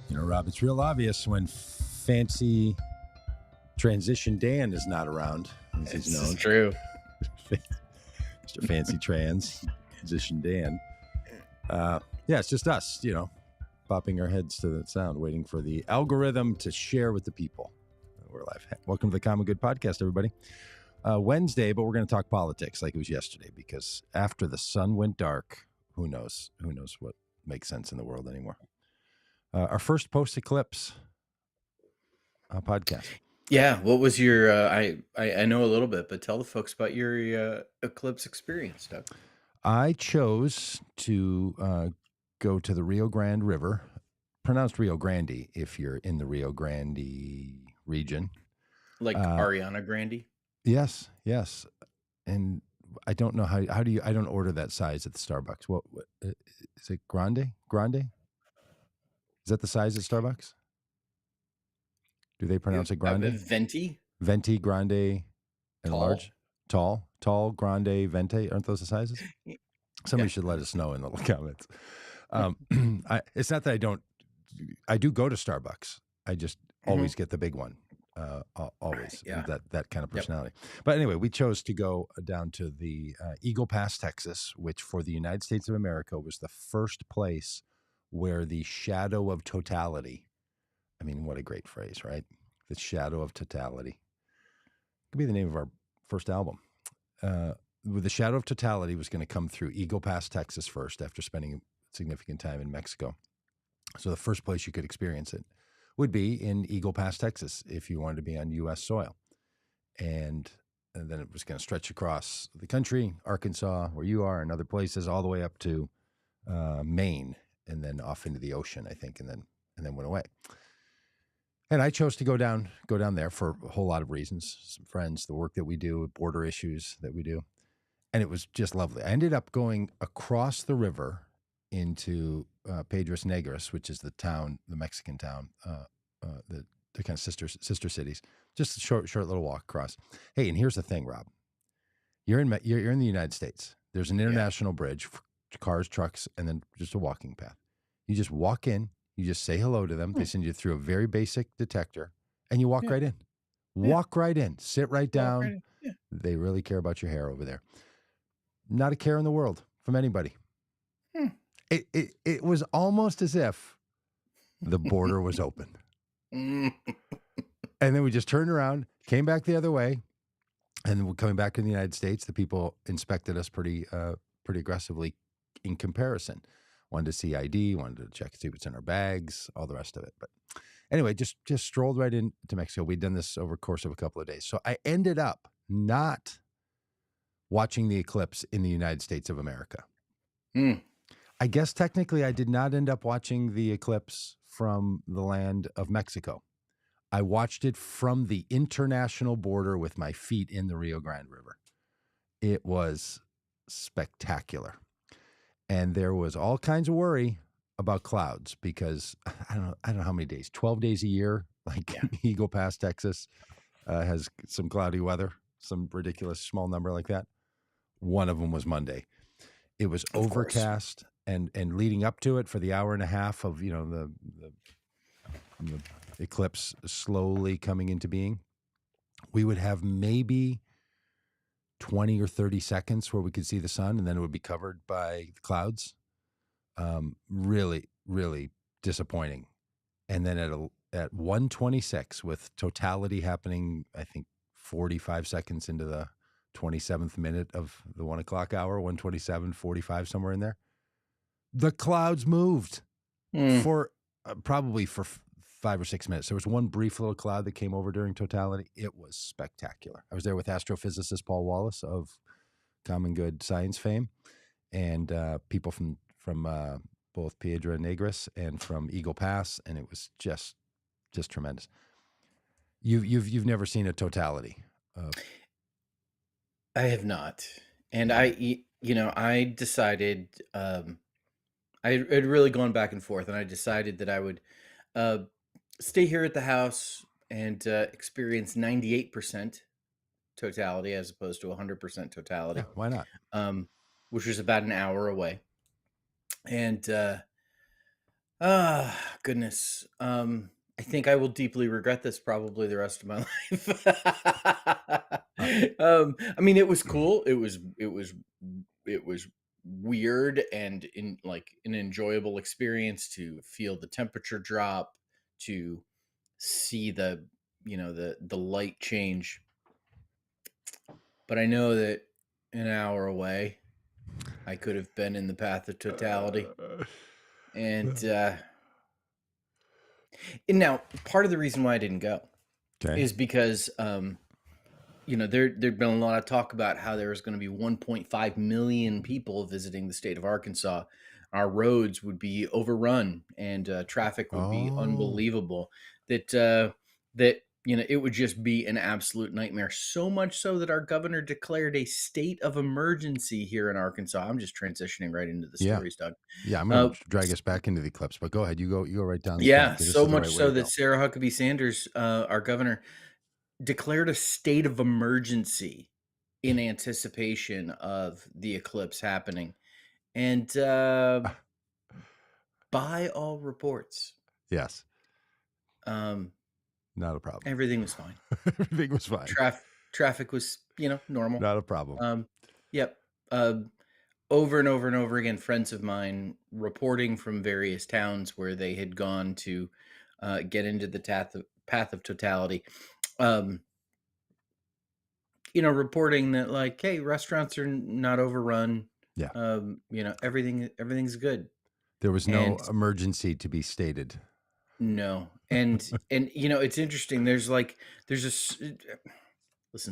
You know, Rob, it's real obvious when fancy transition Dan is not around, as he's known. This is true. Mr. Fancy Transition Dan. Yeah, it's just us, you know, bopping our heads to the sound, waiting for the algorithm to share with the people. We're live. Welcome to the Common Good Podcast, everybody. Wednesday, but we're going to talk politics like it was yesterday, because after the sun went dark, who knows what makes sense in the world anymore. Our first post-eclipse podcast. Yeah. What was your, I know a little bit, but tell the folks about your eclipse experience, Doug. I chose to go to the Rio Grande River, pronounced Rio Grande if you're in the Rio Grande region. Like Ariana Grande? Yes. And I don't know how do you, I don't order that size at the Starbucks. What is it? Grande? Is that the size at Starbucks? Do they pronounce it grande? Venti? Venti, grande, and Tall. large? Tall, grande, venti. Aren't those the sizes? Somebody should let us know in the comments. It's not that I do go to Starbucks. I just always get the big one. Always. Yeah. That kind of personality. Yep. But anyway, we chose to go down to the Eagle Pass, Texas, which for the United States of America was the first place where the shadow of totality, I mean, what a great phrase, right? The shadow of totality. Could be the name of our first album. With the shadow of totality was going to come through Eagle Pass, Texas first, after spending significant time in Mexico. So the first place you could experience it would be in Eagle Pass, Texas, if you wanted to be on U.S. soil. And then it was going to stretch across the country, Arkansas, where you are, and other places, all the way up to Maine, and then off into the ocean, I think, and then went away. And I chose to go down there for a whole lot of reasons, some friends, the work that we do, border issues that we do. And it was just lovely. I ended up going across the river into Piedras Negras, which is the town, the Mexican town, the kind of sister cities. Just a short little walk across. Hey, and here's the thing, Rob. You're in the United States. There's an international bridge, cars, trucks, and then just a walking path. You just walk in. You just say hello to them. They send you through a very basic detector, and you walk right in. Walk right in. Sit right down. Right in. They really care about your hair over there. Not a care in the world from anybody. It was almost as if the border was open. And then we just turned around, came back the other way, and then coming back to the United States, the people inspected us pretty aggressively in comparison. Wanted to see ID, wanted to check, see what's in our bags, all the rest of it. But anyway, just strolled right into Mexico. We'd done this over the course of a couple of days. So I ended up not watching the eclipse in the United States of America. I guess technically I did not end up watching the eclipse from the land of Mexico. I watched it from the international border with my feet in the Rio Grande River. It was spectacular. And there was all kinds of worry about clouds because I don't know how many days, 12 days a year, like Eagle Pass, Texas, has some cloudy weather, some ridiculous small number like that. One of them was Monday. It was overcast and leading up to it for the hour and a half of, you know, the eclipse slowly coming into being, we would have maybe 20 or 30 seconds where we could see the sun, and then it would be covered by the clouds. Really, really disappointing. And then at 1:26, with totality happening, I think 45 seconds into the 27th minute of the 1 o'clock hour, 1:27, 45, somewhere in there, the clouds moved for probably for 5 or 6 minutes. There was one brief little cloud that came over during totality. It was spectacular. I was there with astrophysicist Paul Wallace of Common Good Science fame, and people from both Piedras Negras and from Eagle Pass, and it was just tremendous. You've never seen a totality? I have not, and I decided I had really gone back and forth, and I decided that I would stay here at the house and experience 98% totality as opposed to 100% totality. Yeah, why not? Which was about an hour away. And goodness. I think I will deeply regret this probably the rest of my life. Uh, I mean, it was cool. It was weird and in like an enjoyable experience to feel the temperature drop, to see the light change. But I know that an hour away, I could have been in the path of totality. uh, And and now part of the reason why I didn't go okay. is because there'd been a lot of talk about how there was going to be 1.5 million people visiting the state of Arkansas. Our roads would be overrun and traffic would be Oh, unbelievable. That it would just be an absolute nightmare. So much so that our governor declared a state of emergency here in Arkansas. I'm just transitioning right into the yeah. stories, Doug. Yeah, I'm gonna Uh, drag us back into the eclipse, but go ahead. You go right down the thing yeah, because this so is the much right way so to that go. Sarah Huckabee Sanders, our governor, declared a state of emergency in anticipation of the eclipse happening. And by all reports, Yes, um, not a problem. everything was fine. Everything was fine. Traffic was, normal. Not a problem. Um, yep. Um, Over and over and over again, friends of mine reporting from various towns where they had gone to get into the path of totality. Um, reporting that like, hey, restaurants are not overrun. Yeah, Everything's good. there was no And emergency to be stated. no, and it's interesting. There's listen,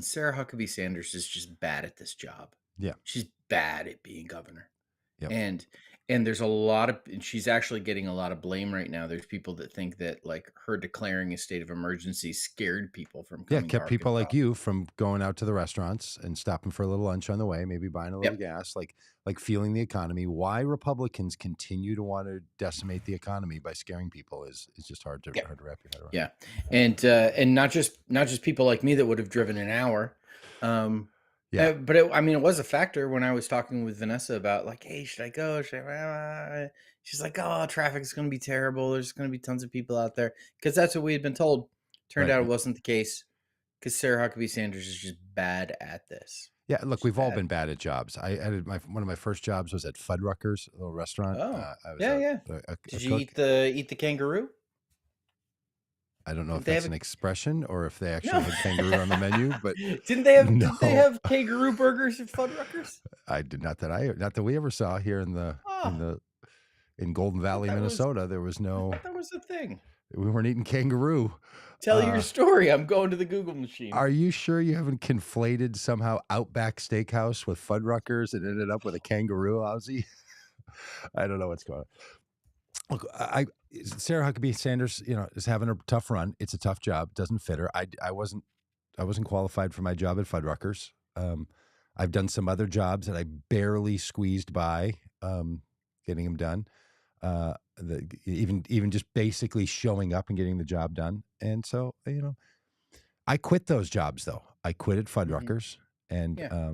Sarah Huckabee Sanders is just bad at this job. Yeah. She's bad at being governor. Yep. And there's and she's actually getting a lot of blame right now. There's people that think that like her declaring a state of emergency scared people from Yeah, coming to kept people Arkansas. like you from going out to the restaurants and stopping for a little lunch on the way, maybe buying a little Yep. gas, like feeling the economy. Why Republicans continue to want to decimate the economy by scaring people is just Yeah. hard to wrap your head around. Yeah. And not just people like me that would have driven an hour. Um Yeah. but I mean, it was a factor when I was talking with Vanessa about like, hey, should I go? She's like, oh, traffic's going to be terrible. There's going to be tons of people out there because that's what we had been told. Turned Right. out it wasn't the case because Sarah Huckabee Sanders is just bad at this. Yeah, look, Just we've all bad. been bad at jobs. I had one of my first jobs was at Fuddruckers, a little restaurant. Oh, I was yeah, yeah. a Did you cook. eat the kangaroo? I don't know if Did they have that's a an expression or if they actually no? had kangaroo on the menu, but Didn't they no, have kangaroo burgers at Fuddruckers? I did not that we ever saw here Oh, in Golden I thought Valley, that was Minnesota. There was I no thought that was a thing. we weren't eating kangaroo. Tell your story. I'm going to the Google machine. Are you sure you haven't conflated somehow Outback Steakhouse with Fuddruckers and ended up with a kangaroo Aussie? I don't know what's going on. Look, Sarah Huckabee Sanders, is having a tough run. It's a tough job. Doesn't fit her. I wasn't qualified for my job at Fuddruckers. I've done some other jobs that I barely squeezed by getting them done. Even just basically showing up and getting the job done. And so, I quit those jobs though. I quit at Mhm. Fuddruckers, and Yeah.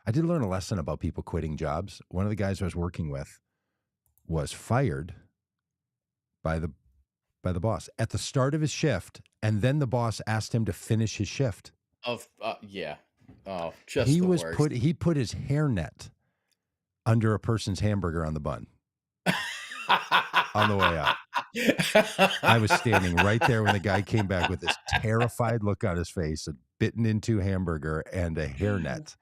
I did learn a lesson about people quitting jobs. One of the guys I was working with was fired by the boss at the start of his shift, and then the boss asked him to finish his shift. Yeah. Oh, just the worst. He put his hairnet under a person's hamburger on the bun on the way out. I was standing right there when the guy came back with this terrified look on his face, a bitten into hamburger and a hairnet.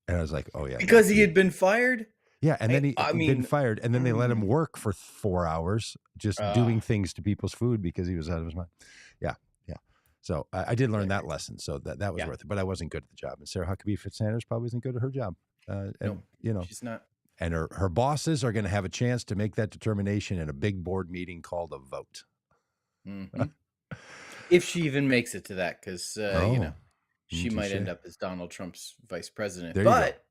And I was like, "Oh yeah, no, Because he had been fired? yeah." And then I he'd been mean, fired, and then they let him mm, work for 4 hours, just uh, doing things to people's food because he was out of his mind. Yeah, yeah. So I did learn that hilarious. lesson. So that was Yeah. worth it. But I wasn't good at the job, and Sarah Huckabee Sanders probably isn't good at her job. Nope. And She's not. and her bosses are going to have a chance to make that determination in a big board meeting called a vote. Mhm. If she even makes it to that, because Oh, she might touche. end up as Donald Trump's vice president. There you go. But,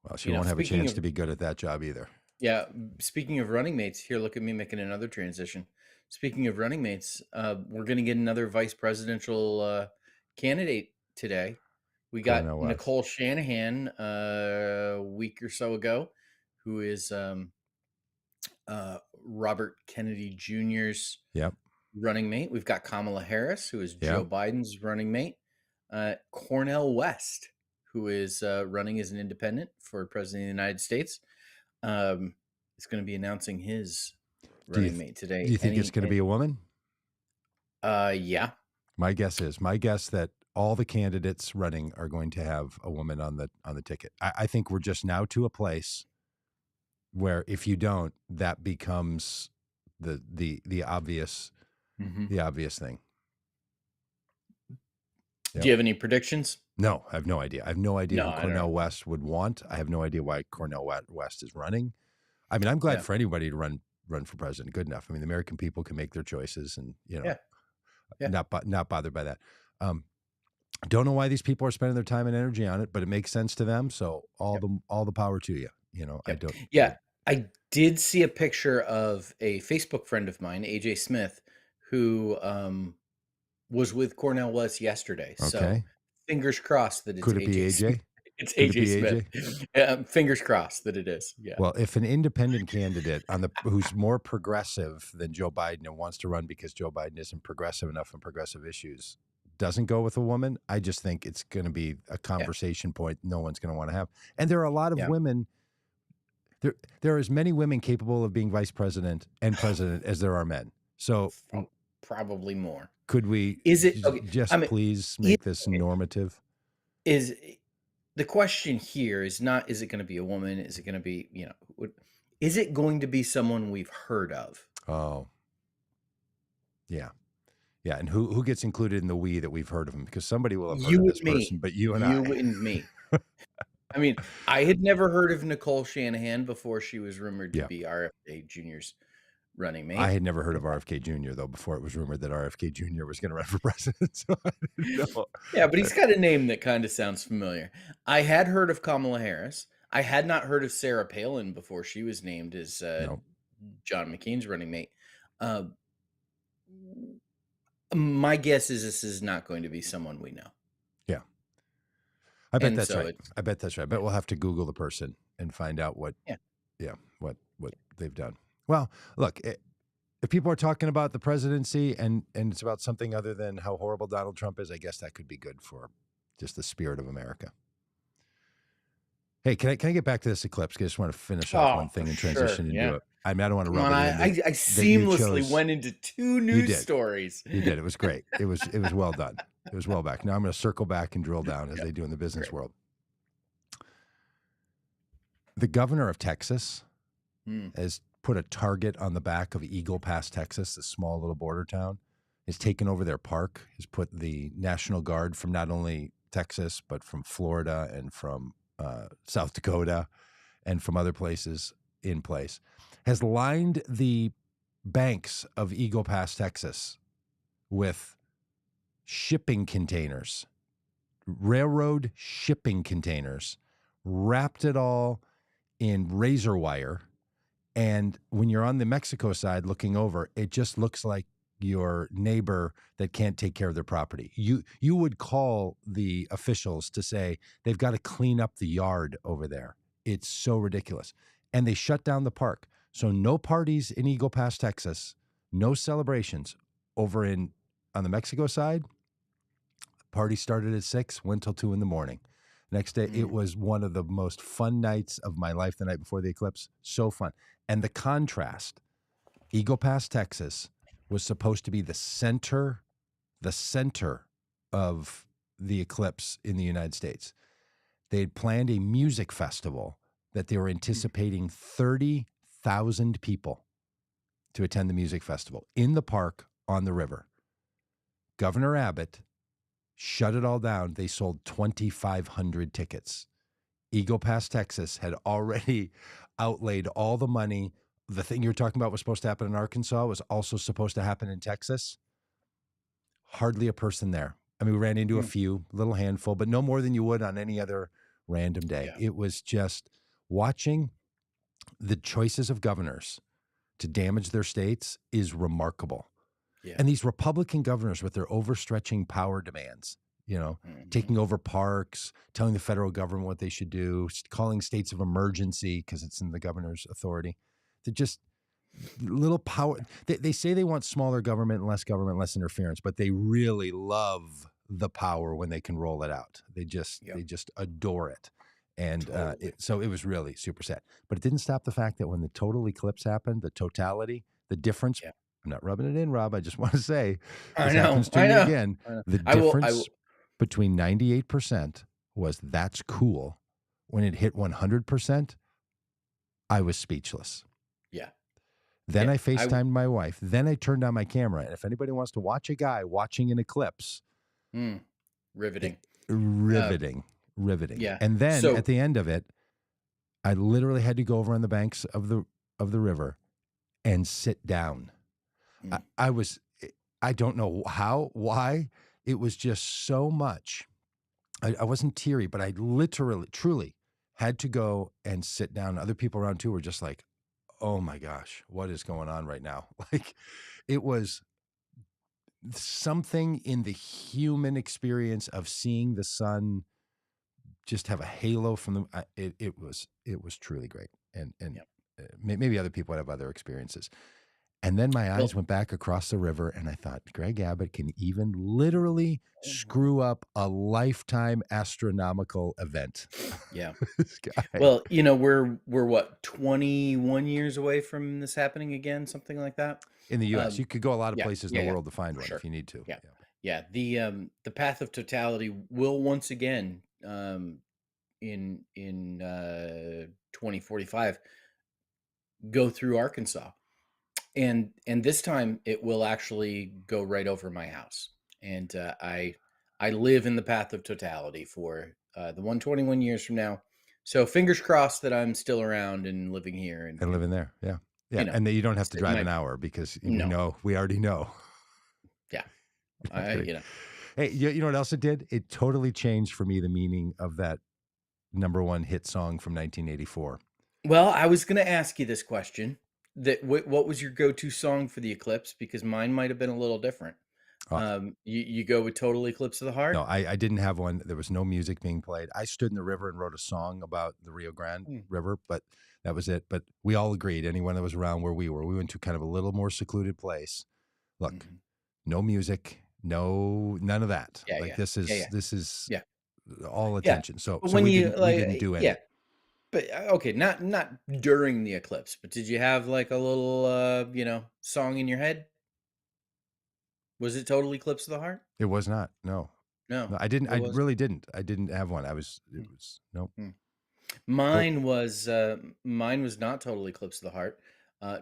Well, she won't have a speaking chance to of be good at that job either. yeah, speaking of running mates, here, look at me making another transition. Speaking of running mates, we're going to get another vice presidential candidate today. We Oh, got no was. Nicole Shanahan a week or so ago, who is Robert Kennedy Jr.'s Yep. running mate. We've got Kamala Harris, who is Joe Yep. Biden's running mate. Cornel West, who is running as an independent for president of the United States, is going to be announcing his Do you running mate do today. you think it's going to be a woman? Yeah. My guess that all the candidates running are going to have a woman on the ticket. I think we're just now to a place where if you don't, that becomes the obvious Mhm. thing. Do you have any predictions? No, I have no idea. I have no idea No, who I don't Cornel know. West would want. I have no idea why Cornel West is running. I mean, I'm glad Yeah. for anybody to run for president. Good enough. I mean, the American people can make their choices, and Yeah. Yeah. not bothered by that. Don't know why these people are spending their time and energy on it, but it makes sense to them. So all the power to you. I Yep. don't. Yeah. I did see a picture of a Facebook friend of mine, AJ Smith, who was with Cornel West yesterday. So Okay. fingers crossed that it's Could it be AJ Smith. AJ? It's Could it AJ be Smith. AJ? Fingers crossed that it is. Yeah. Well, if an independent candidate who's more progressive than Joe Biden and wants to run because Joe Biden isn't progressive enough on progressive issues doesn't go with a woman, I just think it's going to be a conversation point no one's going to want to have. And there are a lot of Yeah. women. There are as many women capable of being vice president and president as there are men. So Probably more. could we please make this normative? Is the question here is not, is it going to be a woman? Is it going to be, is it going to be someone we've heard of? Oh, yeah. Yeah. And who gets included in the we that we've heard of them? Because somebody will have heard of this person, but you and I. You and me. I mean, I had never heard of Nicole Shanahan before she was rumored to be RFK Jr.'s running mate. I had never heard of RFK Jr. though before it was rumored that RFK Jr. was going to run for president. So I didn't know. Yeah, but he's got a name that kind of sounds familiar. I had heard of Kamala Harris. I had not heard of Sarah Palin before she was named as John McCain's running mate. My guess is this is not going to be someone we know. Yeah. I bet that's right. I bet we'll have to Google the person and find out what they've done. Well, look, if people are talking about the presidency and it's about something other than how horrible Donald Trump is, I guess that could be good for just the spirit of America. Hey, can I get back to this eclipse? I just want to finish off one thing and transition into it. I mean, I don't want to rub it in. I seamlessly went into two news stories. You did. It was great. It was well done. It was well back. Now I'm going to circle back and drill down as they do in the business world. The governor of Texas has put a target on the back of Eagle Pass, Texas, a small little border town. Has taken over their park. Has put the National Guard from not only Texas but from Florida and from South Dakota and from other places in place. Has lined the banks of Eagle Pass, Texas with shipping containers, railroad shipping containers, wrapped it all in razor wire. And when you're on the Mexico side looking over, it just looks like your neighbor that can't take care of their property. You would call the officials to say they've got to clean up the yard over there. It's so ridiculous. And they shut down the park. So no parties in Eagle Pass, Texas, no celebrations over on the Mexico side. Party started at 6, went till 2 in the morning. Next day, it was one of the most fun nights of my life the night before the eclipse. So fun. And the contrast, Eagle Pass, Texas was supposed to be the center of the eclipse in the United States. They had planned a music festival that they were anticipating 30,000 people to attend the music festival in the park on the river. Governor Abbott shut it all down. They sold 2,500 tickets. Eagle Pass, Texas had already outlaid all the money. The thing you were talking about was supposed to happen in Arkansas was also supposed to happen in Texas. Hardly a person there. I mean, we ran into a few, little handful, but no more than you would on any other random day. Yeah. It was just watching the choices of governors to damage their states is remarkable. Yeah. And these Republican governors with their overstretching power demands, taking over parks, telling the federal government what they should do, calling states of emergency because it's in the governor's authority. little power. They say they want smaller government, less interference, but they really love the power when they can roll it out. Yep. They just adore it. And Totally. so it was really super sad. But it didn't stop the fact that when the total eclipse happened, the totality, the difference, Yeah. I'm not rubbing it in, Rob. I just want to say I this know. happens to I me know. again. I know. The I difference will. between 98% was that's cool. When it hit 100%, I was speechless. Yeah. Then Yeah. I FaceTimed my wife. Then I turned on my camera. And if anybody wants to watch a guy watching an eclipse, Mm, it, riveting. Uh, riveting, riveting. yeah. And then at So, the end of it, I literally had to go over on the banks of the river and sit down. mm, I was, I don't know how, why. It was just so much. I wasn't teary, but I literally, truly had to go and sit down. Other people around too were just like, oh my gosh, what is going on right now? Like it was something in the human experience of seeing the sun just have a halo from the it was truly great. And yeah. maybe other people would have other experiences. And then my Well, eyes went back across the river and I thought, Greg Abbott can even literally mhm, screw up a lifetime astronomical event. yeah. This guy Well, we're what, 21 years away from this happening again, something like that. in the US. Um, You could go a lot of yeah, places in yeah, the yeah, world to find for one if sure. you need to. Yeah, Yeah. yeah. The path of totality will once again, in 2045, go through Arkansas, and this time it will actually go right over my house. And I live in the path of totality for the 121 years from now. So fingers crossed that I'm still around and living here, And and living there. Yeah. Yeah. you know, And that you don't have to it drive an might hour because no, we already know. yeah, Not I kidding. you know. Hey, you know what else it did? It totally changed for me the meaning of that number one hit song from 1984. Well, I was going to ask you this question: that what was your go-to song for the eclipse? Because mine might have been a little different. Uh, You go with Total Eclipse of the no, Heart? I didn't have one. There was no music being played. I stood in the river and wrote a song about the Rio Grande Mm, River, but that was it. But we all agreed, anyone that was around where we went to kind of a little more secluded place. Look, mhm. no music, none of that. Yeah, Like yeah, yeah, yeah, this is yeah, all yeah. attention. So But when you we like, didn't do yeah, any. but okay, not during the eclipse, but did you have like a little, song in your head? Was it Total Eclipse of the Heart? It was not. No. No, No, I didn't. it I wasn't. really didn't. I didn't have one. It Mm, was nope. mm. Well, Mine was not Total Eclipse of the Heart,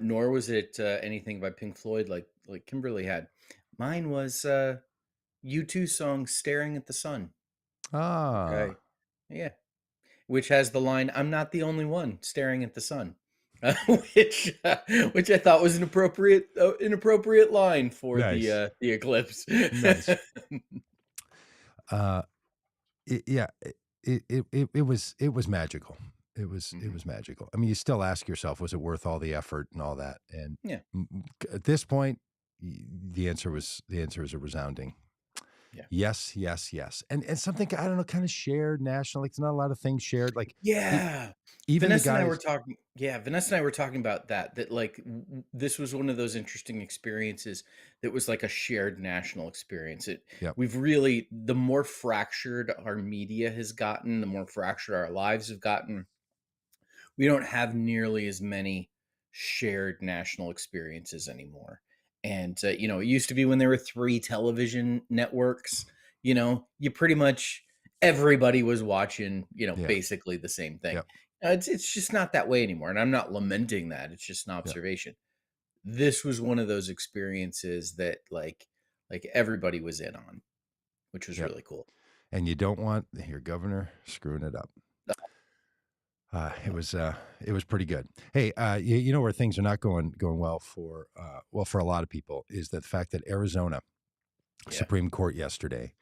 nor was it anything by Pink Floyd like Kimberly had. Mine was U2 song "Staring at the Sun," which I ah, yeah, which has the line, "I'm not the only one staring at the sun," which I thought was an inappropriate line for nice, the eclipse. nice. Uh, yeah, it was magical. It Mhm. was magical. I mean, you still ask yourself, was it worth all the effort and all that? And Yeah, at this point, the answer is a resounding yeah. yes, yes, yes. And something I don't know, kind of shared national. Like, there's not a lot of things shared. Like e- Yeah. even the Vanessa and I were guys. talking yeah, Vanessa and I were talking about that, like, this was one of those interesting experiences that was like a shared national experience. Yep. We've really the more fractured our media has gotten, the more fractured our lives have gotten, we don't have nearly as many shared national experiences anymore. And it used to be when there were three television networks, you pretty much everybody was watching, Yeah. basically the same thing. Yep. It's just not that way anymore, and I'm not lamenting that. It's just an Yep. observation. This was one of those experiences that like everybody was in on, which was Yep. really cool. And you don't want your governor screwing it up. No. It was pretty good. Hey, you know where things are not going well for for a lot of people is the fact that Arizona Yeah. Supreme Court yesterday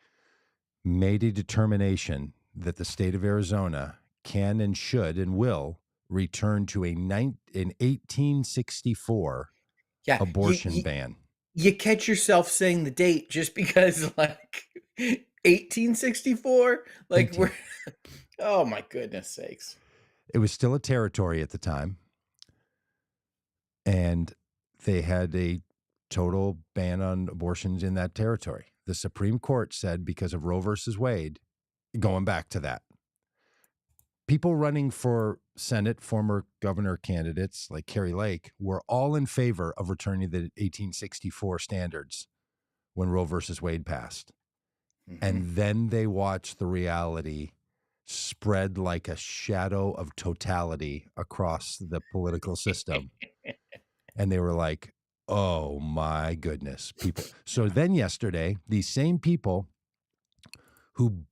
made a determination that the state of Arizona can and should and will return to an 1864 Yeah. abortion ban. You catch yourself saying the date just because, like, 1864? Like, 18. oh my goodness sakes. It was still a territory at the time, and they had a total ban on abortions in that territory. The Supreme Court said because of Roe versus Wade, going back to that, people running for Senate, former governor candidates like Carrie Lake, were all in favor of returning the 1864 standards when Roe versus Wade passed. Hmm. And then they watched the reality spread like a shadow of totality across the political system. And they were like, oh my goodness, people. So then yesterday, these same people who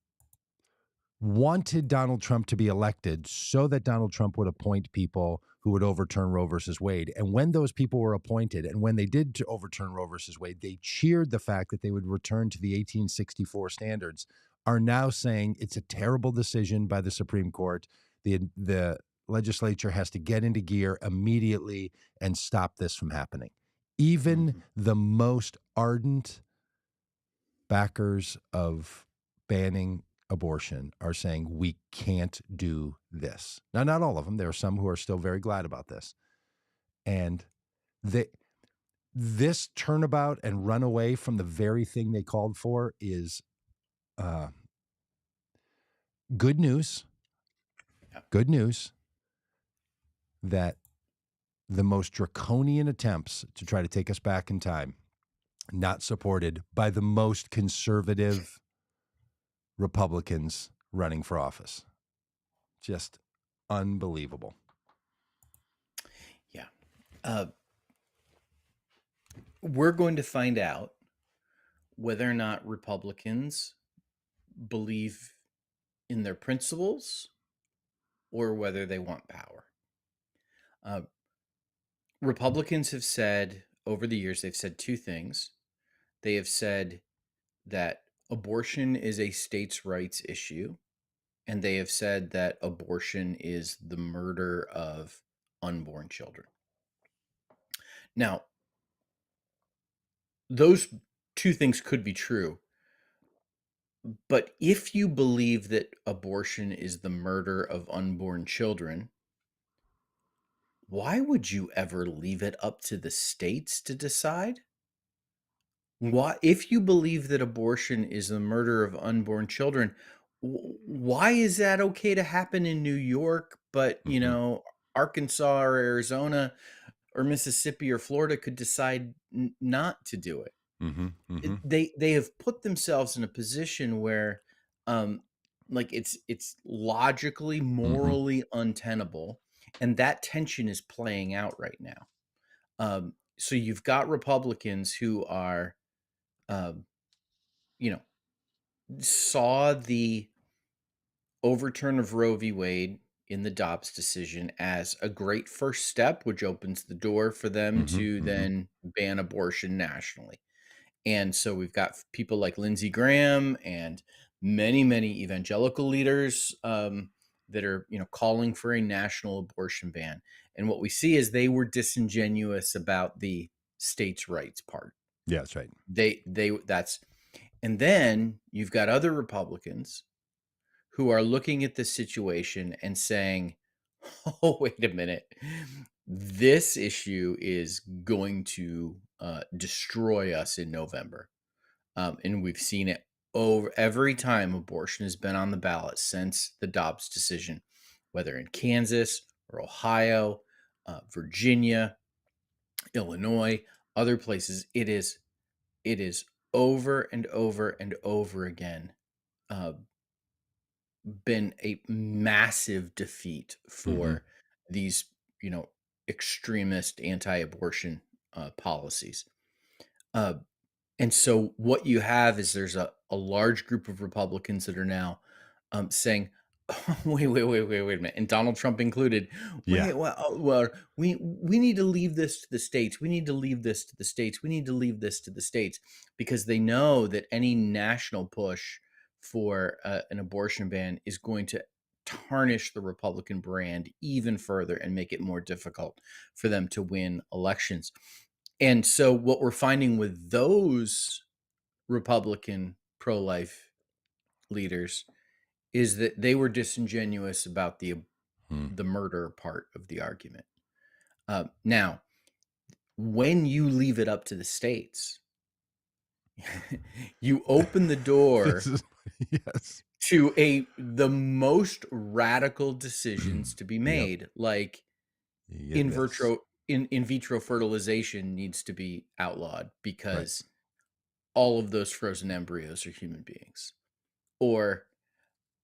wanted Donald Trump to be elected so that Donald Trump would appoint people who would overturn Roe versus Wade. And when those people were appointed, and when they did to overturn Roe versus Wade, they cheered the fact that they would return to the 1864 standards, are now saying it's a terrible decision by the Supreme Court. The legislature has to get into gear immediately and stop this from happening. Even Hmm. the most ardent backers of banning abortion are saying we can't do this. Now, not all of them. There are some who are still very glad about this. And this turnabout and run away from the very thing they called for is uh, good news. Yeah. Good news that the most draconian attempts to try to take us back in time, not supported by the most conservative Republicans running for office. Just unbelievable. Yeah. Uh, we're going to find out whether or not Republicans believe in their principles or whether they want power. Uh, Republicans have said over the years, they've said two things. They have said that abortion is a states' rights issue, and they have said that abortion is the murder of unborn children. Now, those two things could be true, but if you believe that abortion is the murder of unborn children, why would you ever leave it up to the states to decide? Why, if you believe that abortion is the murder of unborn children, why is that okay to happen in New York, but Mhm, Arkansas or Arizona or Mississippi or Florida could decide not to do it? mhm, mhm, They have put themselves in a position where, um, like it's logically, mhm, morally untenable, and that tension is playing out right now. So you've got Republicans who are, um, you know, saw the overturn of Roe v. Wade in the Dobbs decision as a great first step, which opens the door for them mhm, to mhm. then ban abortion nationally. And so we've got people like Lindsey Graham and many, many evangelical leaders that are, calling for a national abortion ban. And what we see is they were disingenuous about the states' rights part. Yeah, that's right. That's, and then you've got other Republicans who are looking at this situation and saying, oh, wait a minute. This issue is going to destroy us in November. And we've seen it over every time abortion has been on the ballot since the Dobbs decision, whether in Kansas or Ohio, Virginia, Illinois, other places. It is over and over and over again uh, been a massive defeat Mhm, for these, you know, extremist anti-abortion policies. Uh, and so what you have is there's a large group of Republicans that are now saying, oh, wait a minute, and Donald Trump included. yeah, We need to leave this to the states. We need to leave this to the states. We need to leave this to the states because they know that any national push for an abortion ban is going to tarnish the Republican brand even further and make it more difficult for them to win elections. And so what we're finding with those Republican pro-life leaders is that they were disingenuous about the mm, the murder part of the argument. Now, when you leave it up to the states, you open the This door is yes. to the most radical decisions to be Yep. made, like You get this. in vitro fertilization needs to be outlawed Right. because all of those frozen embryos are human beings. Or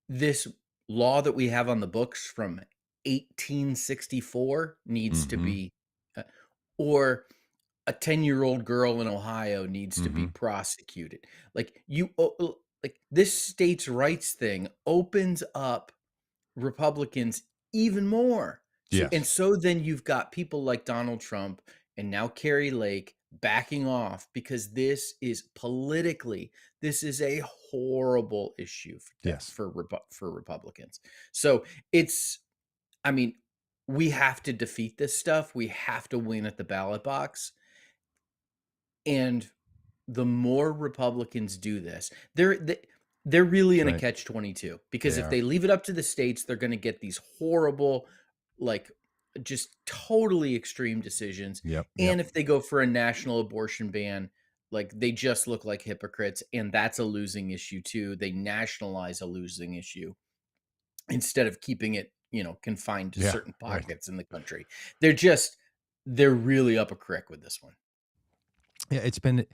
this law that we have on the books from 1864 needs to Mhm. be uh, or a 10-year-old girl in Ohio needs to be Mhm. prosecuted. Like like this states' rights thing opens up Republicans even more. Yes. So then you've got people like Donald Trump and now Carrie Lake backing off because this is a horrible issue Yes. for Republicans. So it's I mean, we have to defeat this stuff. We have to win at the ballot box. And the more Republicans do this, they're really in a Right. catch-22 because They if are. they leave it up to the states, they're gonna get these horrible, like, just totally extreme decisions, Yep. Yep. and if they go for a national abortion ban, like, they just look like hypocrites, and that's a losing issue too. They nationalize a losing issue instead of keeping it, confined to Yeah. certain Right. pockets in the country. They're just they're really up a creek with this one. Yeah, it's been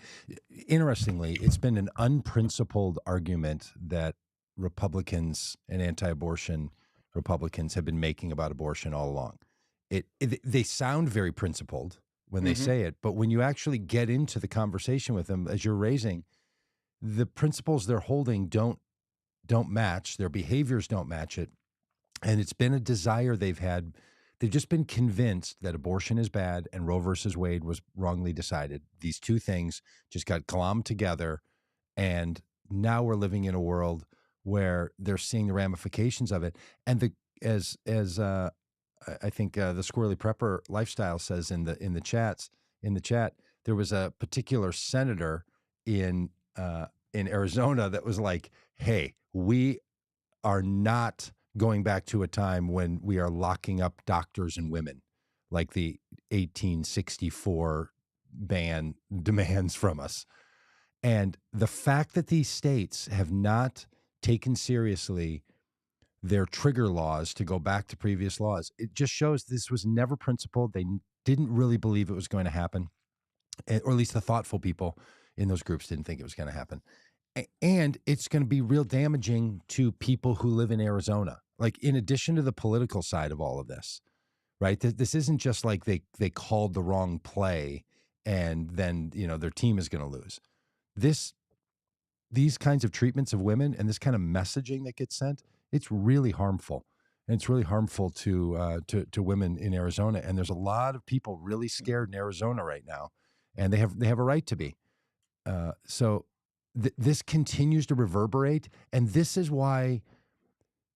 interestingly, it's been an unprincipled argument that Republicans and anti-abortion Republicans have been making about abortion all along. They sound very principled when they Mhm. say it, but when you actually get into the conversation with them as you're raising, the principles they're holding don't match, their behaviors don't match it. And it's been a desire they've had. They've just been convinced that abortion is bad and Roe versus Wade was wrongly decided. These two things just got glommed together. And now we're living in a world where they're seeing the ramifications of it. And I think the Squirrely Prepper lifestyle says in the chat, there was a particular senator in in Arizona that was like, "Hey, we are not going back to a time when we are locking up doctors and women like the 1864 ban demands from us." And the fact that these states have not taken seriously their trigger laws to go back to previous laws, it just shows this was never principled. They didn't really believe it was going to happen, or at least the thoughtful people in those groups didn't think it was going to happen. And it's going to be real damaging to people who live in Arizona. Like in addition to the political side of all of this, right? This isn't just like they called the wrong play and then, their team is going to lose. This These kinds of treatments of women and this kind of messaging that gets sent, it's really harmful. And it's really harmful to women in Arizona. And there's a lot of people really scared in Arizona right now, and they have a right to be. So this continues to reverberate, and this is why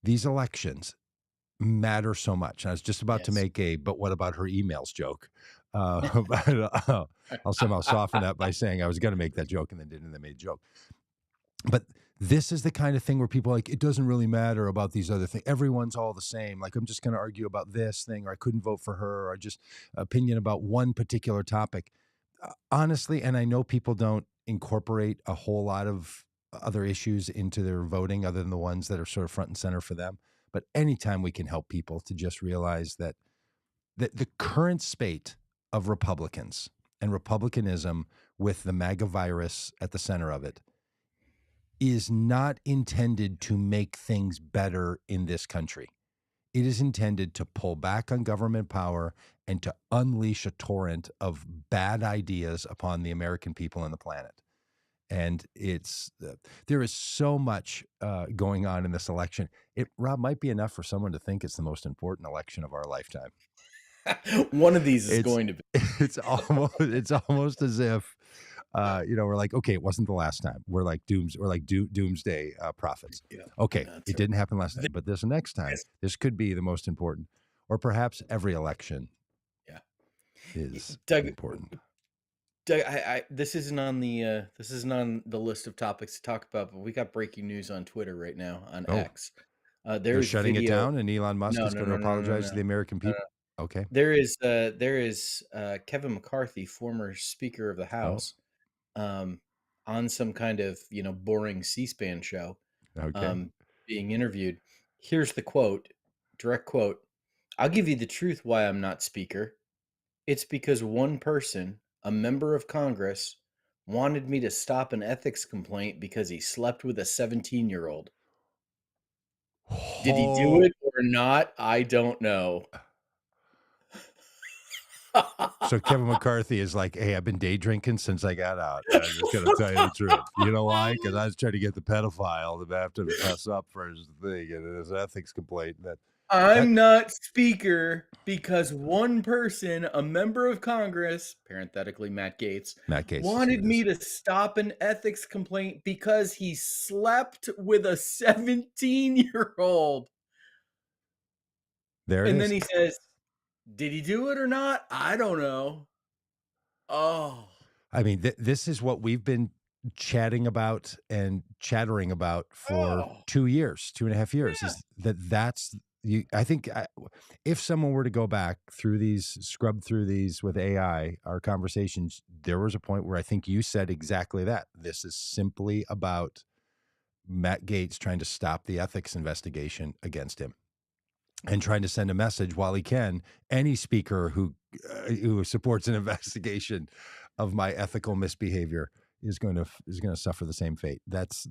these elections matter so much. And I was just about to Yes. make a "but what about her emails" joke, but I'll somehow soften that by saying I was going to make that joke and then didn't, and then made a joke. But this is the kind of thing where people are like, it doesn't really matter about these other things. Everyone's all the same. Like, I'm just going to argue about this thing, or I couldn't vote for her, or just opinion about one particular topic. Honestly, and I know people don't incorporate a whole lot of other issues into their voting other than the ones that are sort of front and center for them. But anytime we can help people to just realize that the current spate of Republicans and Republicanism with the MAGA virus at the center of it is not intended to make things better in this country. It is intended to pull back on government power and to unleash a torrent of bad ideas upon the American people and the planet. And there is so much going on in this election. It, Rob, might be enough for someone to think it's the most important election of our lifetime. One of these is It's going to be. it's almost as if we're like, okay, it wasn't the last time. We're like doomsday prophets. Yeah, Okay, that's it right. didn't happen last This time, but this next time, is this could be the most important, or perhaps every election yeah. is Doug important. Doug, this isn't on the list of topics to talk about, but we got breaking news on Twitter right now, on Oh, X. they're There's shutting it video. down, and Elon Musk No, is no, going to no, no, no, apologize to no. the American No, people. Okay. There is Kevin McCarthy, former Speaker of the Oh, House, um, on some kind of, boring C-SPAN show, okay. um, being interviewed. Here's the quote, direct quote, "I'll give you the truth why I'm not speaker. It's because one person, a member of Congress, wanted me to stop an ethics complaint because he slept with a 17-year-old. Did he do Oh, it or not? I don't know." so Kevin McCarthy is like, "Hey, I've been day drinking since I got out, and I'm just gonna tell you the truth. You know why? Because I was trying to get the pedophile to have to fess up for his thing and his ethics complaint. That I'm not speaker because one person, a member of Congress, parenthetically Matt Gaetz, Matt Gaetz is who wanted it me is. to stop an ethics complaint because he slept with a 17-year-old. There it And then is. he says, "Did he do it or not? I don't know." Oh. I mean, this is what we've been chatting about and chattering about for Oh, 2 years, 2.5 years, yeah. is that's you I think if someone were to go back through these, scrub through these with AI, our conversations, there was a point where I think you said exactly that. This is simply about Matt Gaetz trying to stop the ethics investigation against him and trying to send a message while he can. Any speaker who supports an investigation of my ethical misbehavior is going to suffer the same fate. That's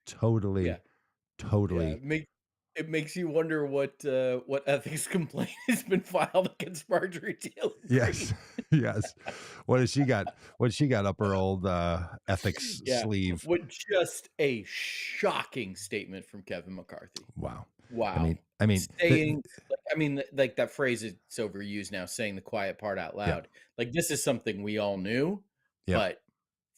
totally Yeah. Yeah. totally It makes you wonder what ethics complaint has been filed against Marjorie Taylor yes. Greene. Yes. What has she got? What she got up her old ethics Yeah. sleeve? What just a shocking statement from Kevin McCarthy. Wow. I Wow. mean, I mean, Saying like, that phrase is overused now, saying the quiet part out yeah, loud. Like, this is something we all knew, yep. but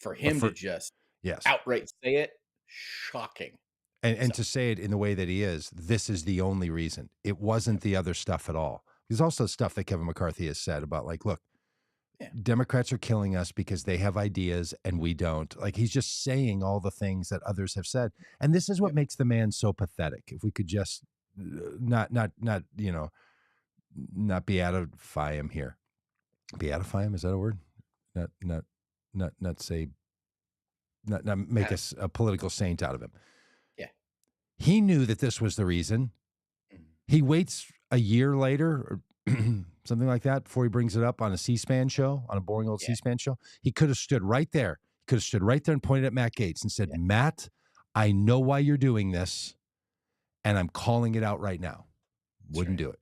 for But him to for just yes, outright say it, shocking. and So, to say it in the way that he is, this is the only reason. It wasn't yep, the other stuff at all. There's also stuff that Kevin McCarthy has said about like, look, yeah, Democrats are killing us because they have ideas and we don't. Like he's just saying all the things that others have said. And this is what yep. makes the man so pathetic. If we could just not, not beatify him here. Beatify him, is that a word? Not not say not make I us a political saint out of him. yeah. He knew that this was the reason. Mhm. He waits a year later or something like that before he brings it up on a C-SPAN show, on a boring old Yeah, C-SPAN show. He could have stood right there. He could have stood right there and pointed at Matt Gaetz and said, yeah. "Matt, I know why you're doing this, and I'm calling it out right now." That's Wouldn't right. do it.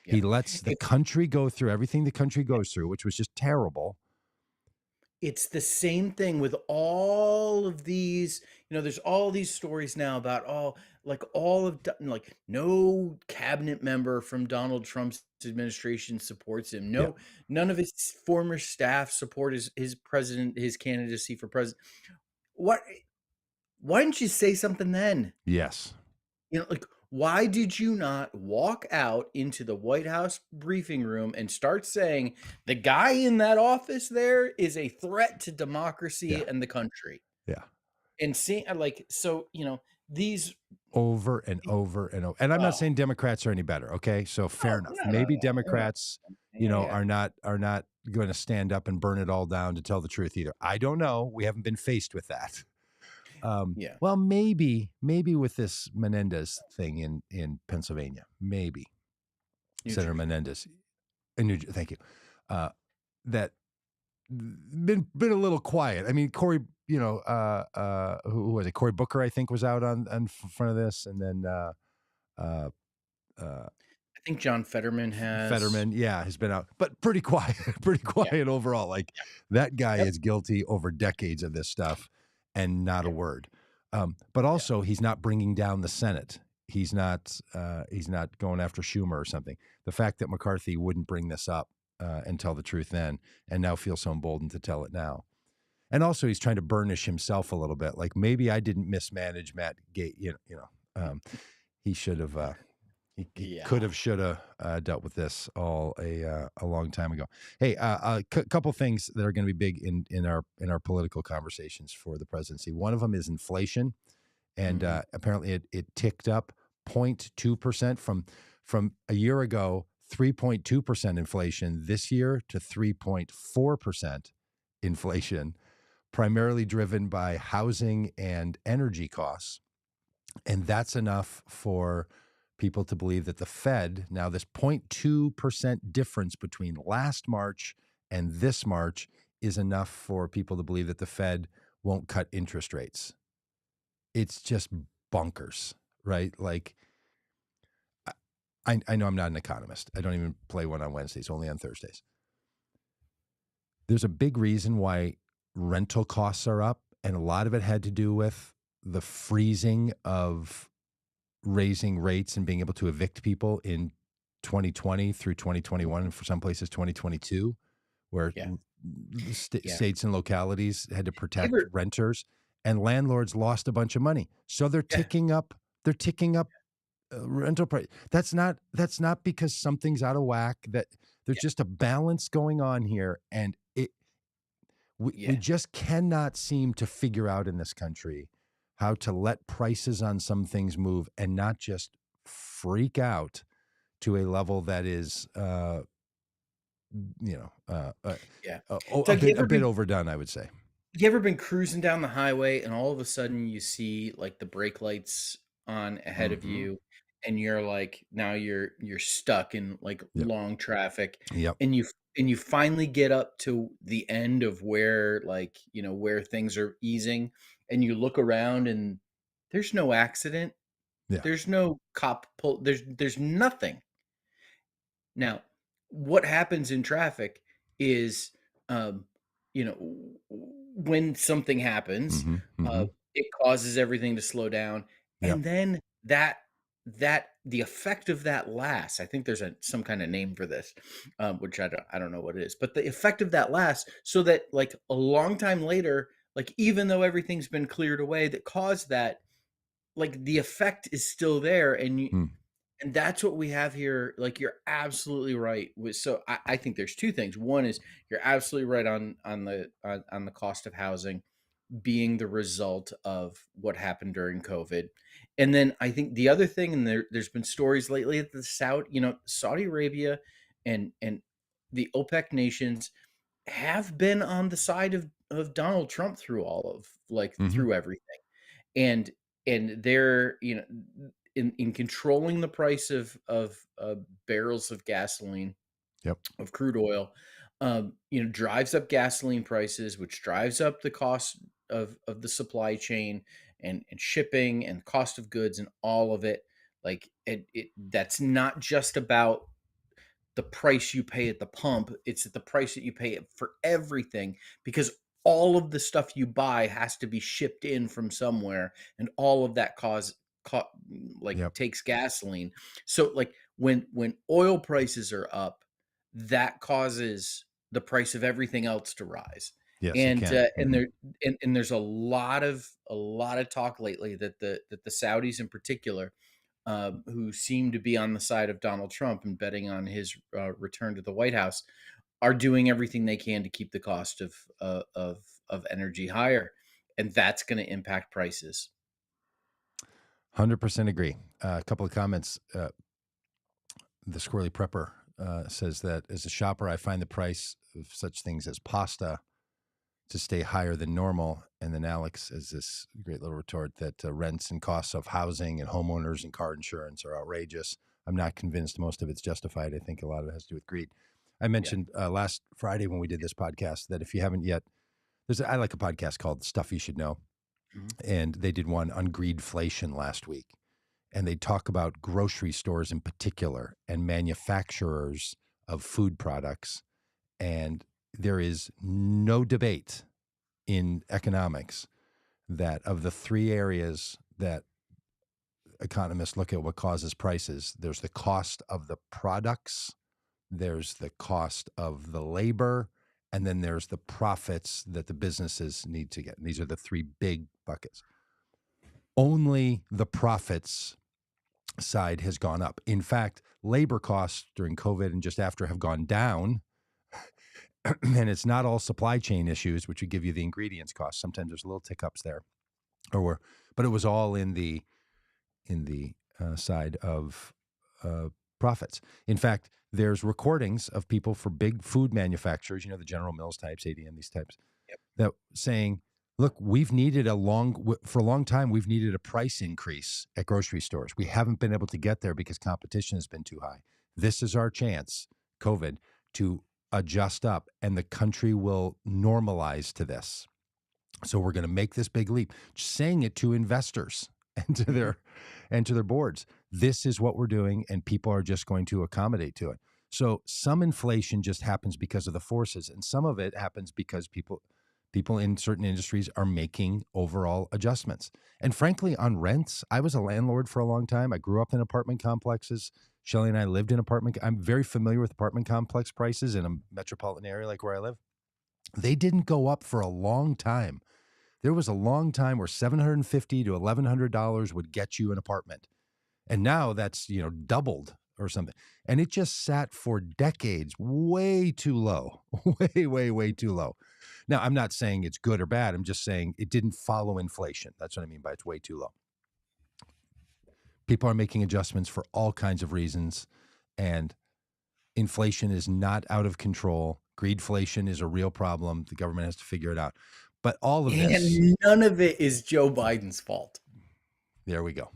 He Yep. lets the It's country go through everything the country goes through, which was just terrible. It's the same thing with all of these, there's all these stories now about like all of like no cabinet member from Donald Trump's administration supports him. Yeah. No, none of his former staff support his candidacy for president. What Why didn't you say something then? Yes. Like, why did you not walk out into the White House briefing room and start saying the guy in that office there is a threat to Yeah. democracy and the country? Yeah. And see, like, so, these, Over and over and over. And I'm not oh, saying Democrats are any better. Okay. So fair no, enough. no, no, Maybe no, we're not. Democrats, Yeah, yeah, are not going to stand up and burn it all down to tell the truth either. I don't know. We haven't been faced with that. yeah. Well, maybe with this Menendez thing in Pennsylvania, maybe New Senator Jersey. Menendez in thank you. That been a little quiet. I mean, Cory, who was it? Cory Booker, I think, was out on front of this, and then uh, uh, I think John Fetterman has. Fetterman, yeah, has been out, but pretty quiet, pretty Yeah. quiet overall. Like that guy Yep. is guilty over decades of this stuff, and not a Yeah. word. But Yeah. also, he's not bringing down the Senate. He's not. He's not going after Schumer or something. The fact that McCarthy wouldn't bring this up and tell the truth then, and now feels so emboldened to tell it now. And also, he's trying to burnish himself a little bit. Like maybe I didn't mismanage Matt Gate. He should have. He could Yeah. have, should have dealt with this all a long time ago. Hey, a couple things that are going to be big in our political conversations for the presidency. One of them is inflation, and Mhm. apparently it ticked up 0.2% from a year ago. 3.2% inflation this year to 3.4% inflation, primarily driven by housing and energy costs. And that's enough for people to believe that the Fed, now this 0.2% difference between last March and this March, is enough for people to believe that the Fed won't cut interest rates. It's just bonkers, right? Like, I know I'm not an economist. I don't even play one on Wednesdays, only on Thursdays. There's a big reason why rental costs are up, and a lot of it had to do with the freezing of raising rates and being able to evict people in 2020 through 2021, and for some places 2022, where Yeah. Yeah. states and localities had to You protect ever renters, and landlords lost a bunch of money. So they're Yeah. ticking up. They're ticking up rental price. That's not because something's out of whack. That there's Yeah. just a balance going on here, and we Yeah. just cannot seem to figure out in this country how to let prices on some things move and not just freak out to a level that is, you know, Yeah. a Doug, you a ever bit been overdone, I would say. you ever been cruising down the highway and all of a sudden you see like the brake lights on ahead of Mm-hmm. you and you're like now you're stuck in like Yep. long traffic Yep. and you finally get up to the end of where like, where things are easing and you look around and there's no accident. Yeah. There's no cop pull. There's nothing. Now, what happens in traffic is, um, when something happens, Mm-hmm. Mm-hmm. it causes everything to slow down, Yep. and then that the effect of that lasts. I think there's some kind of name for this, which I don't know what it is, but the effect of that lasts so that like a long time later, like even though everything's been cleared away that caused that, like the effect is still there, Mm. and that's what we have here. Like you're absolutely right. So I think there's two things. One is you're absolutely right on the cost of housing being the result of what happened during COVID. And then I think the other thing, and there's been stories lately that Saudi Arabia and the OPEC nations have been on the side of Donald Trump through all of like Mm-hmm. through everything. And they're in controlling the price of barrels of gasoline, Yep. of crude oil, drives up gasoline prices, which drives up the cost of the supply chain and shipping and cost of goods and all of it. Like that's not just about the price you pay at the pump. It's at the price that you pay for everything, because all of the stuff you buy has to be shipped in from somewhere, and all of that like Yep. takes gasoline. So like when oil prices are up, that causes the price of everything else to rise. Yes, it And can. and Mm-hmm. there and there's a lot of talk lately that the Saudis in particular, who seem to be on the side of Donald Trump and betting on his return to the White House, are doing everything they can to keep the cost of energy higher, and that's going to impact prices. 100% agree. A couple of comments. The Squirrely Prepper says that as a shopper, I find the price of such things as pasta to stay higher than normal. And then Alex has this great little retort that rents and costs of housing and homeowners and car insurance are outrageous. I'm not convinced most of it's justified. I think a lot of it has to do with greed. I Yeah. mentioned last Friday when we did this podcast that if you haven't yet, I like a podcast called Stuff You Should Know, Mhm. and they did one on greedflation last week, and they talk about grocery stores in particular and manufacturers of food products. And there is no debate in economics that of the three areas that economists look at what causes prices, there's the cost of the products, there's the cost of the labor, and then there's the profits that the businesses need to get. And these are the three big buckets. Only the profits side has gone up. In fact, labor costs during COVID and just after have gone down. And it's not all supply chain issues, which would give you the ingredients cost. Sometimes there's little tick ups there, but it was all in the side of profits. In fact, there's recordings of people for big food manufacturers, the General Mills types, ADM, these types, Yep. that saying, look, for a long time, we've needed a price increase at grocery stores. We haven't been able to get there because competition has been too high. This is our chance, COVID, to adjust up, and the country will normalize to this. So we're going to make this big leap. Just saying it to investors and to Mhm. their boards. This is what we're doing, and people are just going to accommodate to it. So some inflation just happens because of the forces, and some of it happens because people in certain industries are making overall adjustments. And frankly, on rents, I was a landlord for a long time. I grew up in apartment complexes. Shelley and I lived in apartment. I'm very familiar with apartment complex prices in a metropolitan area like where I live. They didn't go up for a long time. There was a long time where $750 to $1,100 would get you an apartment. And now that's, doubled or something. And it just sat for decades way too low, way, way, way too low. Now, I'm not saying it's good or bad. I'm just saying it didn't follow inflation. That's what I mean by it's way too low. People are making adjustments for all kinds of reasons. And inflation is not out of control. Greedflation is a real problem. The government has to figure it out. But all of this, And none of it is Joe Biden's fault. there we go.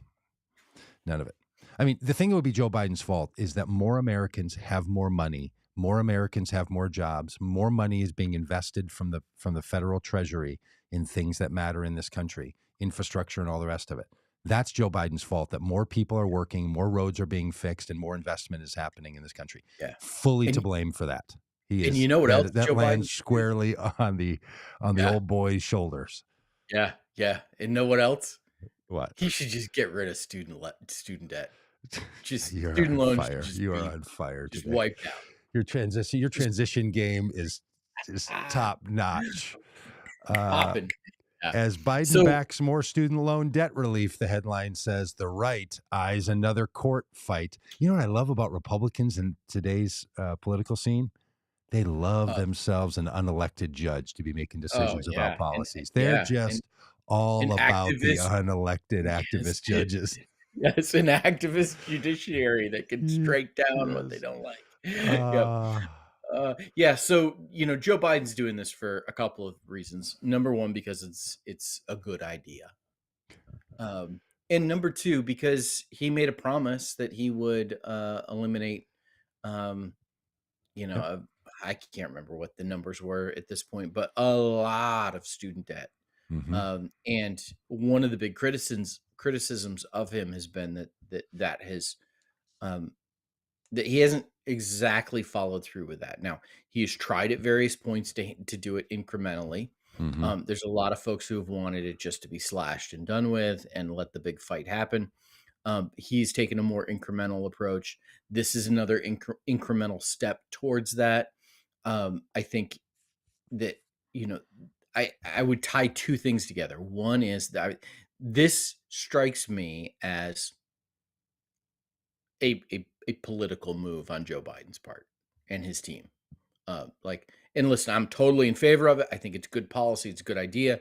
None of it. I mean, the thing that would be Joe Biden's fault is that more Americans have more money, more Americans have more jobs, more money is being invested from the federal treasury in things that matter in this country, infrastructure and all the rest of it. That's Joe Biden's fault, that more people are working, more roads are being fixed, and more investment is happening in this country. Yeah. Fully to And blame for that. He and you is know what else that Joe lands Biden did? squarely on the Yeah. old boy's shoulders. Yeah. Yeah. And know what else? What? He should just get rid of student debt. Just You're student on loans should fire. just You are be on fire just today. wiped out. Your Just transition game is top notch. Uh, popping. Yeah. as Biden So, backs more student loan debt relief, the headline says the right eyes another court fight. You know what I love about Republicans in today's political scene? They love uh, themselves an unelected judge to be making oh decisions about yeah, and policies. They're yeah, and just all an about the activist. unelected Yes, activist judges. yes, an activist judiciary that can Ye- strike down what they Yes. don't like. Yep. Uh, Yeah, so, Joe Biden's doing this for a couple of reasons. Number 1, because it's a good idea. Um, and number 2, because he made a promise that he would, eliminate, um, you know, yep. uh, I can't remember what the numbers were at this point, but a lot of student debt. Hmm. And one of the big criticisms of him has been that has um, that he hasn't exactly followed through with that. Now, he has tried at various points to do it incrementally. Hmm. There's a lot of folks who have wanted it just to be slashed and done with and let the big fight happen. He's taken a more incremental approach. This is another incremental step towards that. I think that you know I would tie two things together. One is that this strikes me as a political move on Joe Biden's part and his team. And listen, I'm totally in favor of it. I think it's good policy. It's a good idea.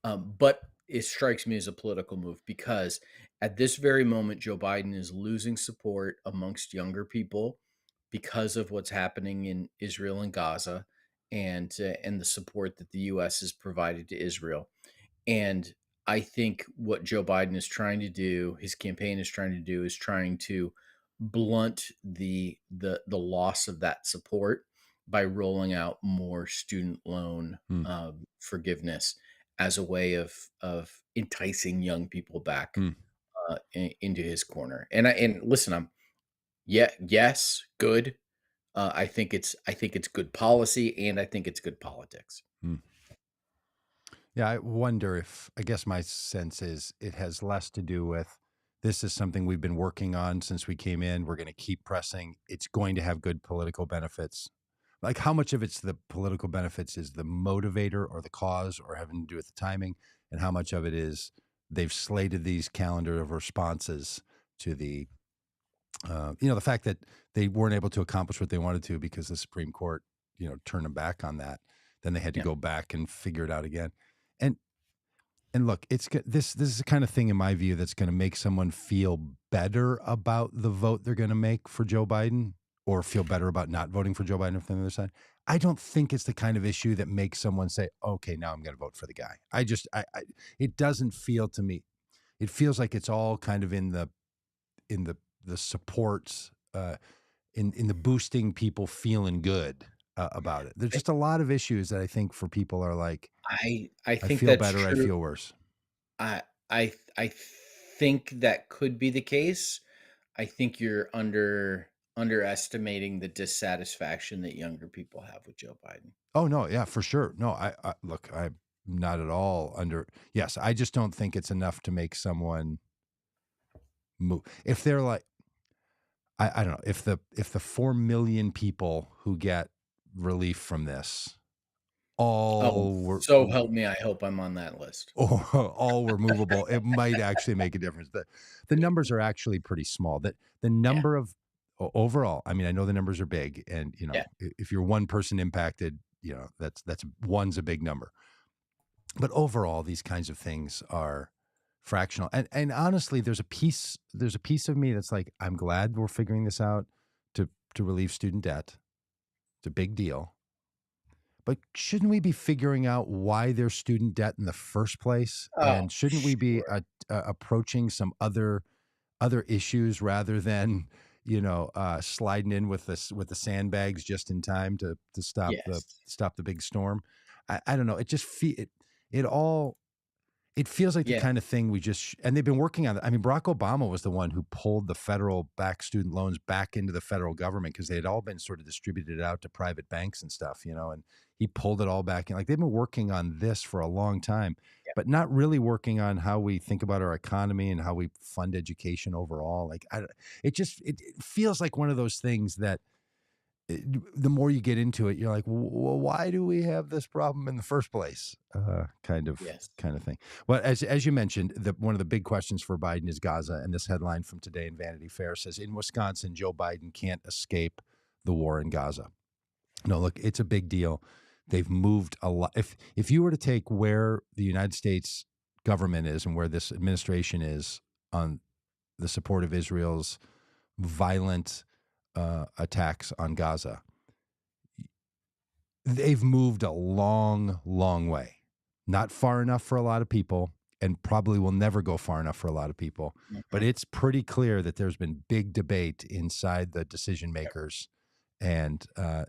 But it strikes me as a political move because at this very moment, Joe Biden is losing support amongst younger people because of what's happening in Israel and Gaza, and the support that the U.S. has provided to Israel. And I think what Joe Biden is trying to do, his campaign is trying to do, is trying to blunt the loss of that support by rolling out more student loan Mm, forgiveness as a way of enticing young people back mm, into his corner. And listen, yes, good. I think it's good policy, and I think it's good politics. mm. Yeah, I wonder if, I guess my sense is it has less to do with this is something we've been working on since we came in. We're going to keep pressing. It's going to have good political benefits. Like how much of it's the political benefits is the motivator or the cause or having to do with the timing, and how much of it is they've slated these calendar of responses to the fact that they weren't able to accomplish what they wanted to because the Supreme Court, turned them back on that. Then they had to Yeah. go back and figure it out again. And And look, this is the kind of thing in my view that's going to make someone feel better about the vote they're going to make for Joe Biden, or feel better about not voting for Joe Biden if they're on the other side. I don't think it's the kind of issue that makes someone say, "Okay, now I'm going to vote for the guy." It doesn't feel to me. It feels like it's all kind of in the supports, in the boosting people feeling good about it. There's I just a lot of issues that I think for people are like, I I think feel that's better, I true. feel worse. I think that could be the case. I think you're underestimating the dissatisfaction that younger people have with Joe Biden. Oh no, yeah, for sure. No, I look, I'm not at all under. Yes, I just don't think it's enough to make someone move. If they're like, I don't know, if the 4 million people who get relief from this Oh, all were so help me, I hope I'm on that list. or all were movable, it might actually make a difference. The numbers are actually pretty small. That the Yeah, number of overall, I mean, I know the numbers are big, and yeah, if you're one person impacted, that's one's a big number. But overall, these kinds of things are fractional. And honestly, there's a piece of me that's like, I'm glad we're figuring this out to relieve student debt. It's a big deal. But shouldn't we be figuring out why there's student debt in the first place? oh, And shouldn't we be sure. approaching some other issues rather than sliding in with the sandbags just in time to Yes. stop the big storm? I don't know. It all it feels like the Yeah, kind of thing we just and they've been working on it. I mean, Barack Obama was the one who pulled the federal back student loans back into the federal government because they had all been sort of distributed out to private banks and stuff, and he pulled it all back in. Like they've been working on this for a long time, yeah, but not really working on how we think about our economy and how we fund education overall. Like it feels like one of those things that the more you get into it, you're like, well, why do we have this problem in the first place? yes. Kind of thing. Well, as you mentioned, one of the big questions for Biden is Gaza, and this headline from today in Vanity Fair says, "In Wisconsin, Joe Biden can't escape the war in Gaza." No, look, it's a big deal. They've moved a lot. If you were to take where the United States government is and where this administration is on the support of Israel's violent attacks on Gaza, they've moved a long, long way. Not far enough for a lot of people, and probably will never go far enough for a lot of people. But Mhm. it's pretty clear that there's been big debate inside the decision Yep. makers, and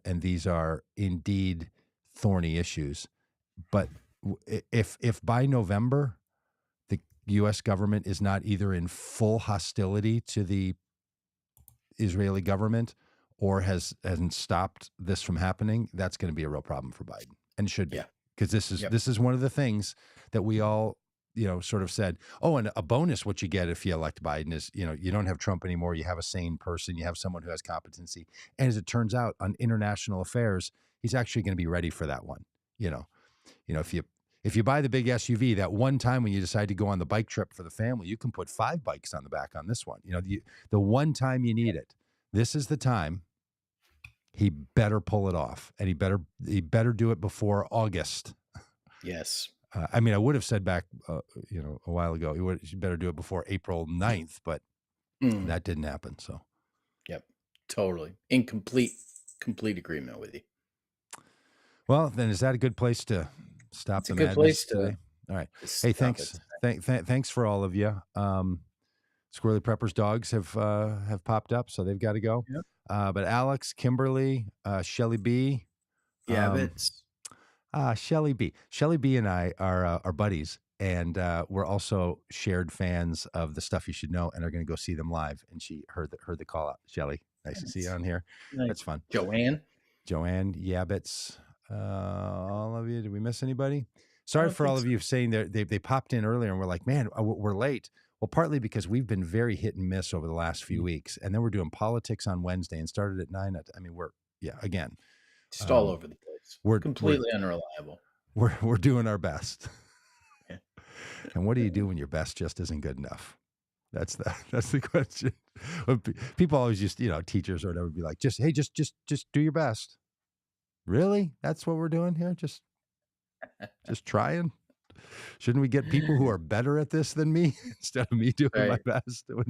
these are indeed thorny issues. But if by November the U.S. government is not either in full hostility to the Israeli government or hasn't stopped this from happening, that's going to be a real problem for Biden, and should Yeah. be, because this is Yep. this is one of the things that we all sort of said. Oh, and a bonus what you get if you elect Biden is you don't have Trump anymore. You have a sane person. You have someone who has competency, and as it turns out, on international affairs, he's actually going to be ready for that one. You know, if you buy the big SUV, that one time when you decide to go on the bike trip for the family, you can put 5 bikes on the back on this one. The one time you need it, this is the time. He better pull it off, and he better do it before August. Yes. I mean, I would have said back, a while ago, he better do it before April 9th, but Mm. that didn't happen. So, Yep. Totally. In complete agreement with you. well, then is that a good place to stop It's a the good place madness today? All right. to Hey, stop it. thanks. Thanks for all of you. Squirrely Prepper's dogs have popped up, so they've got to go. Yep. But Alex, Kimberly, Shelly B, Yeah, um, but Shelly B, and I are buddies, and we're also shared fans of the Stuff You Should Know, and are going to go see them live. And she heard the call out. Shelly, nice to see you nice. on here. Nice. That's fun. Joanne? Joanne Yabbits, all of you. Did we miss anybody? I Sorry don't for all think of so. you saying they popped in earlier and we're like, man, we're late. Well, partly because we've been very hit and miss over the last few Mm. weeks, and then we're doing politics on Wednesday and started at 9. I mean, again, Just all um, over the place. we're we're Completely unreliable. we're doing our best. Yeah. And what do you do when your best just isn't good enough? That's the question. People always just teachers or whatever be like, just do your best. Really? That's what we're doing here? Just trying? Shouldn't we get people who are better at this than me instead of me doing my Right, best? right.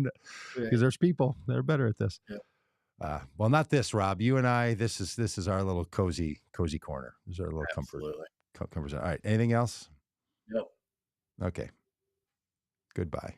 Because there's people that are better at this. Yeah, Well, not this, Rob. You and I. This is our little cozy corner. This is our little absolutely. comfort zone. All right. Anything else? Yep. Okay. Goodbye.